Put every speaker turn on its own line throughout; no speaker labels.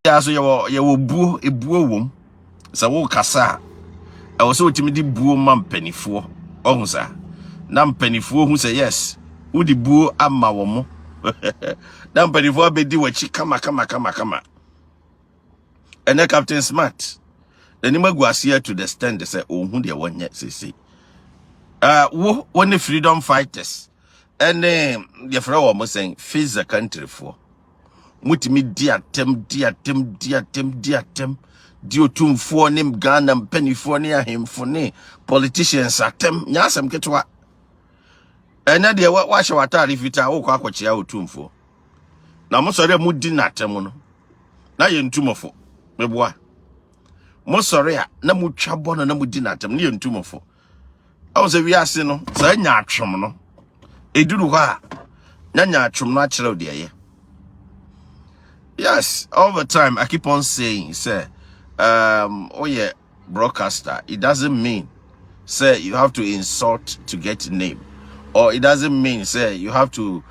ya so ye wo buo ebuo wom sa wo kasa e wo so otimi di buo ma mpanifo ohun sa na mpanifo hu say yes wo di buo ama wo mo na mpanifo abedi wachi kama and then Captain Smart then imagu asia to the stand say ohun de wonye sesi wo one freedom fighters and the friend was saying face the country for mutimi di atem di otumfo ne Ghana mpanifo ne ahemfo ne politicians atem nyasem ketwa ena de wa hye watare fita wo kwa akochia otumfo na mo sore mu di natem no na ye ntumofo meboa mo sore a na mu twabo no na mu di natem ne ye ntumofo awo se wiase no sa nya atwom no eduru ho a nya atwom no a kire de ye. Yes, all the time I keep on saying, say, oh yeah, broadcaster, it doesn't mean, say, you have to insult to get a name. Or it doesn't mean, say, you have to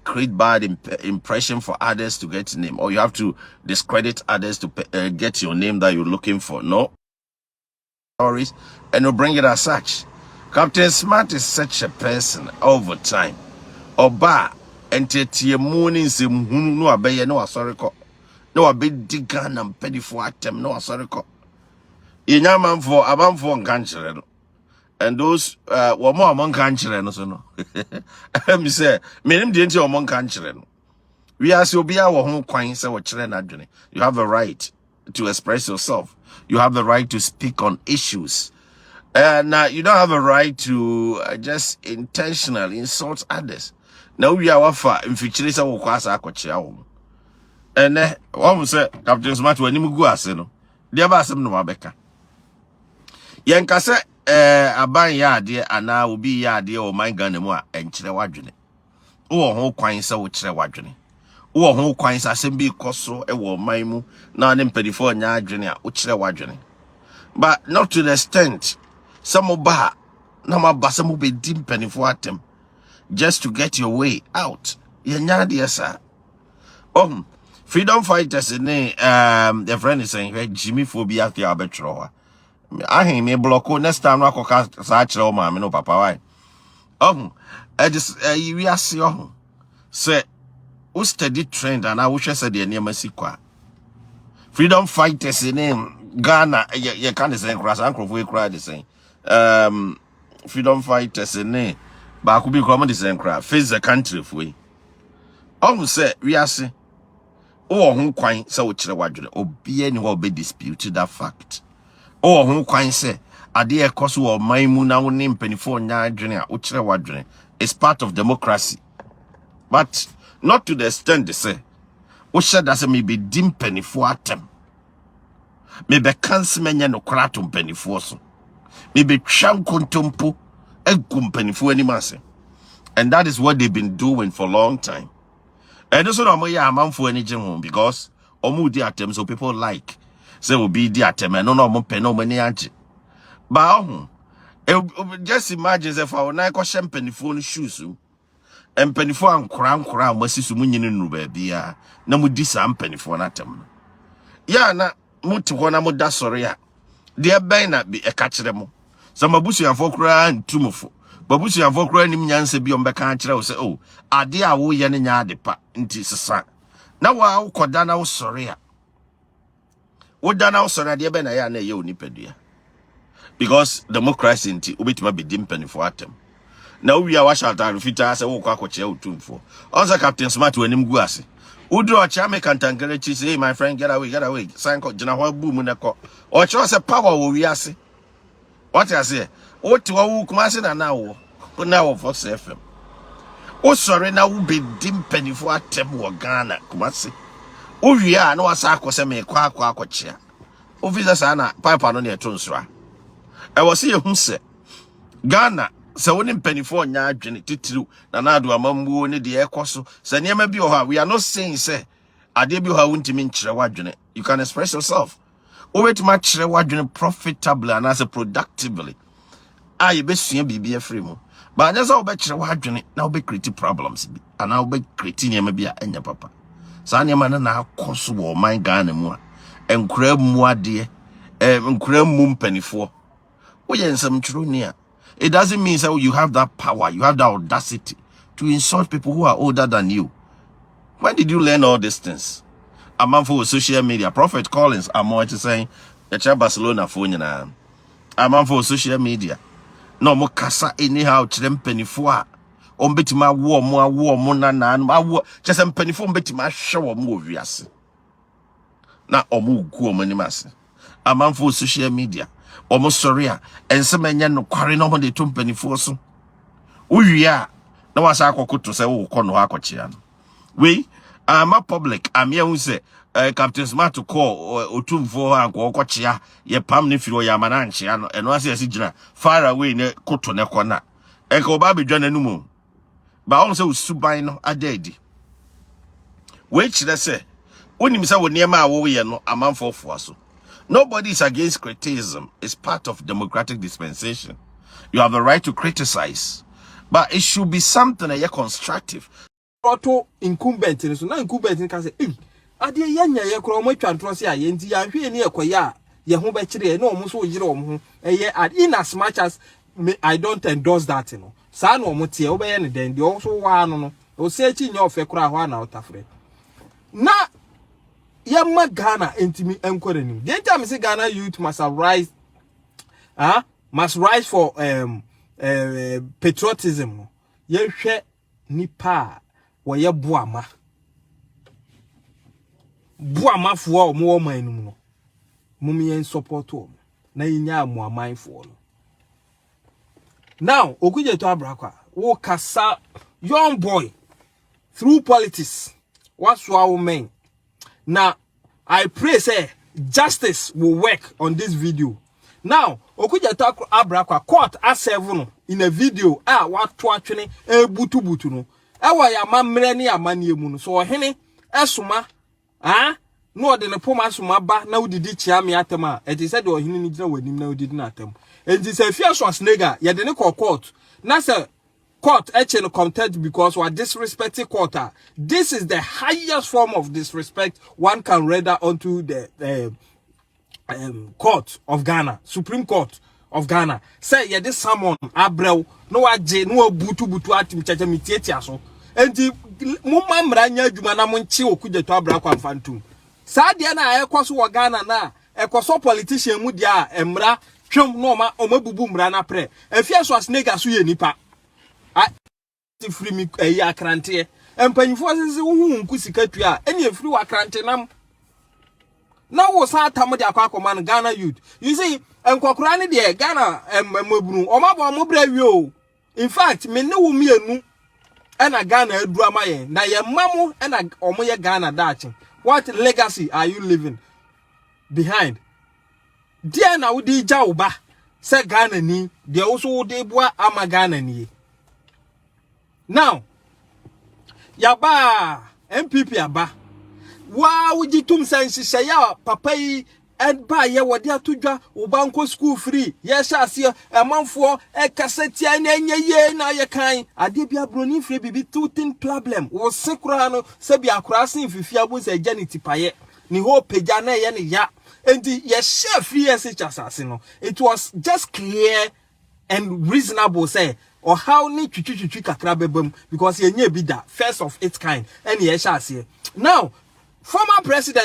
create bad impression for others to get a name. Or you have to discredit others to get your name that you're looking for. No. Stories, and you bring it as such. Captain Smart is such a person all the time. Oba. Enti morning se hunu no abeye no asori ko no abedi Ghana mpedifo atem no asori ko inyamanfo abanfo nkankyere no and those wo mo amon kankyere no so no me say menim de enti wo mo nkankyere no we as obia wo ho kwan se wo kyere na adwene. You have a right to express yourself. You have the right to speak on issues. And you don't have a right to just intentionally insult others. Now we are wafa mfichire se wo kwasa akochia wo. Ene wo say Captain Smart wani mugu ase no. Dia ba asem no mabeka. Yenka se aban ya ade ana obi ya ade o man Ghana mu a enkyere wadwene. Wo ho kwan se wo kyere wadwene. Wo ho kwan se asem bi koso e wo man mu na ne mpadifo nya adwene a wo kyere wadwene. But not to the extent some oba na mabasa mo be dim mpanifo atem just to get your way out. Yes, freedom fighters in the friend is saying Jimmy phobia the arbitro. I hear me block next time I could such oh mammy no papa. I just we are see say who steady trend and I wish I said the name Mexico. Freedom fighters in name Ghana, you can't say cross uncle we cry the same. Freedom fighters in name. But I could be common the same crowd. Face the country for we. Almost say we are say, oh, who quine so which the wagon or be anyone be disputed that fact. Oh, who quine say, a dear cause or my moon now name penny for Nigeria, which the wagon is part of democracy. But not to the extent they say, what should that may be dim penny for atem? Maybe cancel many no kratum penny for so. Maybe cham contumpo. And that is what they've been doing for a long time. And also I'm a man for any home because omu attempts so people like say will be the attempt and no more pen no money anti. But just imagine if I na ko champagne phone shoes and penifo and crown must su munyin no baby na mu di sam penifo na atem. Ya na mutu ho na mu da sori a de ben na be e ka kire mo. Some abusuafo kura ntumufo babusuafo kura nim nyanse bi ombeka kire wo se oh ade a wo ye ne nya ade pa nti sesa na wa ukoda na wo sori a wo da na wo sori ade be na ya na ye onipadua because democracy nti obetima be dimpani for atem na wo wia wa shata fita se wo kwa koche otumfo onza Captain Smart wanim gu ase udro ocha me kantangere chi say my friend get away sign ko jina ho boom ne ko ocha se power wo wi ase. What I say? What to who come na now? Now for FM. Oh, sorry, now will be dim penny for a tem or Ghana. Kumasi. Oh, yeah, no, as I was a me quack chair. Oh, visitors Anna, pipe on your tonsra. I was here who said Ghana, so when penny for nya jenny titru, Nanadu among wounded the air cosso, say near maybe we are not saying, say, I debut her won't mean chrawajune. You can express yourself. Over to match wadwene profitably and as a productively. I be soon be a free mo. But as I'll bet wadwene now be creating problems and I'll be creating maybe a enya papa. Sanya na akɔso wɔ man Ghana mu a enkura mu ade enkura mu mpanifo wo ye nsɛm tworo ni a it doesn't mean that you have that power, you have that audacity to insult people who are older than you. When did you learn all these things? A man for social media, Prophet Collins Amo saying the Barcelona phone na a man for social media no mo kasa anyhow kyerɛ mpanifo a ombetima wo mo na wo kyesɛ mpanifo ombetima hwɛ wo mo wiase na omo gu omo nimase a man for social media omo sorry a ensem anya no kware no mo de to mpanifo so uwia na wasa akokoto sɛ wo kɔ no akɔkyea no we ama public amia hu sɛ Captain Smart to call otumfo akɔkyea ye pam ne firi ya mana nkyea no eno ase ase gyina far away ne koto ne kɔ na enka oba bedwa nanumu ba on sɛ usuban no adadi we kyerɛ sɛ onim sɛ wo niema a wo ye no amanfo fo aso. Nobody is against criticism. It's part of democratic dispensation. You have the right to criticize, but it should be something that you're constructive.
Auto incumbent so na incumbent can say ade yanya ye kro mo twantro se aye nti ya hwe ni ekoya ye ho be kire na omo so yire omo ho eye in as much as me, I don't endorse that no sa na omo tie wo be ye ne den de so wa no no o se chi nya ofe kro ahwa na otafre na ye ma Ghana entimi enkore nim the time say Ghana youth must rise for patriotism no ye hwe nipa woye buama fo o mo man num no mum yen support o na yinya amoaman fo no now okuje to abrakwa wo kasa young boy through politics what's our men now I pray say justice will work on this video. Now okuje to abrakwa court A7 in a video what to atwene butu no ewa ya mamre ne amane mu no so ohene esoma no de ne poma soma ba na udidi chia me atem a eti se de ohene ni gina wanim na udidi na atem enti se fia so snega ye de ne court na se court no contempt because we are disrespecting court. This is the highest form of disrespect one can render onto the court of Ghana, Supreme Court of Ghana. Say yeah, this someone abrel no aje no butu atim chacha mitietia so enti mumma mranya adwuma na monchi okuje to abra kwa mfantum saa de na ekoso wo Ghana na ekoso politician mu dia emra twem no ma omabubu mra na pre afia so asnega so ye nipa free me akrante empanyifo sese wo hu nkusika tua ene afiri wa akrante nam na wo sa atam de akwa no Ghana youth you see enkokora ne de Ghana mabunu omabo mo bra wi o in fact me ne wo mienu ena Ghana aduru amaye na ye mamu ena omo ye Ghana dachi what legacy are you living behind dia na wo di ja uba se Ghana ni de wo so wo de boa ama Ghana ni now yaba MPP aba wa wujitum sense ya papa yi and ba ye wode atodwa ubanko school free ye sha ase emanfo ekaseti anyenye ye na ye kan ade bia broni free bibi tutin problem wo sekura no se bia akura sen fifia bo se janity paye ni ho peja na ye ne ya enti ye share free SH asase no it was just clear and reasonable say or how ni twitwi kakra bebam because ye nya bi da first of its kind and ye sha ase now former president